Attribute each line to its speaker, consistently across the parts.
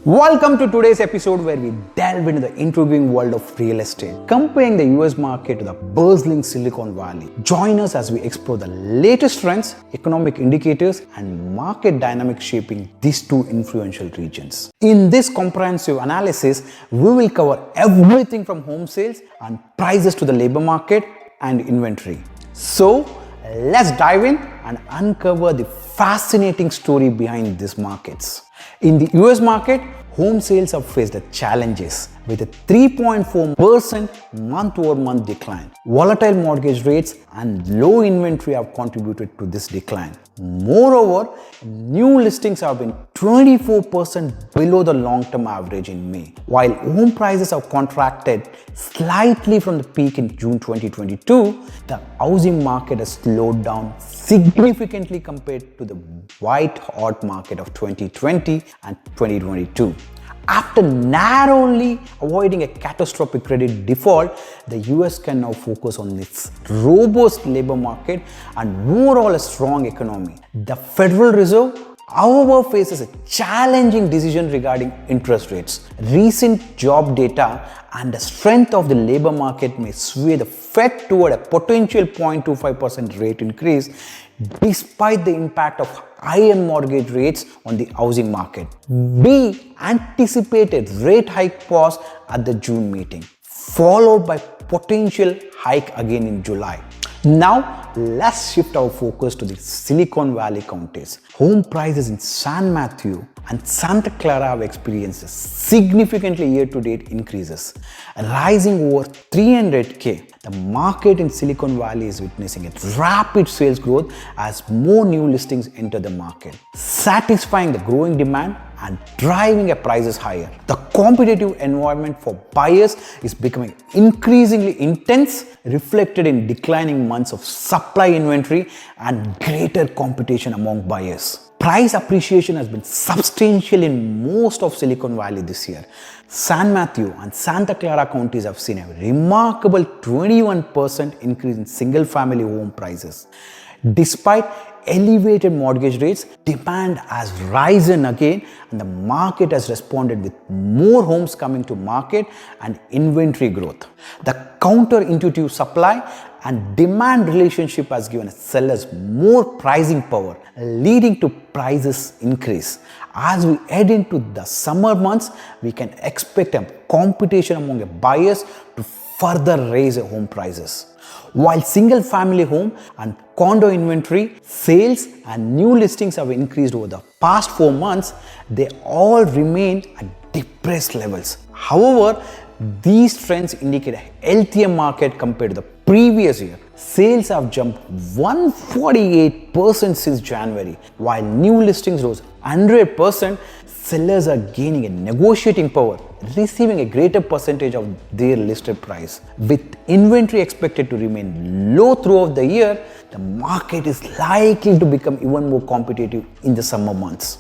Speaker 1: Welcome to today's episode where we delve into the intriguing world of real estate, comparing the US market to the bustling Silicon Valley. Join us as we explore the latest trends, economic indicators, and market dynamics shaping these two influential regions. In this comprehensive analysis, we will cover everything from home sales and prices to the labor market and inventory. So, let's dive in and uncover the fascinating story behind these markets. In the US market, home sales have faced challenges with a 3.4% month-over-month decline. Volatile mortgage rates and low inventory have contributed to this decline. Moreover, new listings have been 24% below the long-term average in May. While home prices have contracted slightly from the peak in June 2022, the housing market has slowed down significantly compared to the white-hot market of 2020 and 2022. After narrowly avoiding a catastrophic credit default, the US can now focus on its robust labor market and overall a strong economy. The Federal Reserve, however, faces a challenging decision regarding interest rates. Recent job data and the strength of the labor market may sway the Fed toward a potential 0.25% rate increase, despite the impact of higher mortgage rates on the housing market. We anticipated rate hike pause at the June meeting, followed by potential hike again in July. Now, let's shift our focus to the Silicon Valley counties. Home prices in San Mateo and Santa Clara have experienced significantly year-to-date increases, rising over 300K. The market in Silicon Valley is witnessing a rapid sales growth as more new listings enter the market, satisfying the growing demand and driving prices higher. The competitive environment for buyers is becoming increasingly intense, reflected in declining months of supply inventory and greater competition among buyers. Price appreciation has been substantial in most of Silicon Valley this year. San Mateo and Santa Clara counties have seen a remarkable 21% increase in single-family home prices. Despite elevated mortgage rates, demand has risen again and the market has responded with more homes coming to market and inventory growth. The counterintuitive supply and demand relationship has given sellers more pricing power, leading to prices increase. As we head into the summer months, we can expect a competition among buyers to further raise home prices. While single-family home and condo inventory, sales and new listings have increased over the past 4 months, they all remain at depressed levels. However, these trends indicate a healthier market compared to the previous year. Sales have jumped 148% since January, while new listings rose 100%. Sellers are gaining a negotiating power, receiving a greater percentage of their listed price. With inventory expected to remain low throughout the year, the market is likely to become even more competitive in the summer months.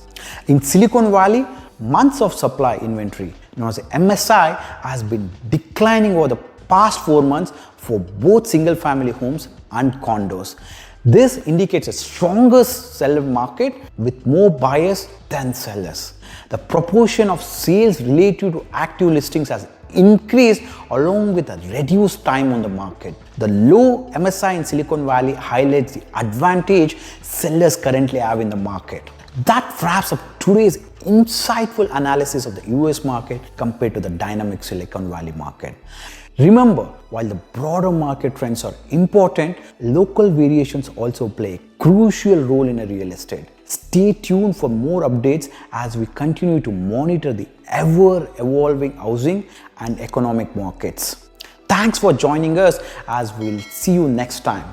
Speaker 1: In Silicon Valley, months of supply inventory, known as MSI, has been declining over the past 4 months for both single-family homes and condos. This indicates a stronger seller market with more buyers than sellers. The proportion of sales related to active listings has increased along with a reduced time on the market. The low MSI in Silicon Valley highlights the advantage sellers currently have in the market. That wraps up today's insightful analysis of the US market compared to the dynamic Silicon Valley market. Remember, while the broader market trends are important, local variations also play a crucial role in real estate. Stay tuned for more updates as we continue to monitor the ever-evolving housing and economic markets. Thanks for joining us as we'll see you next time.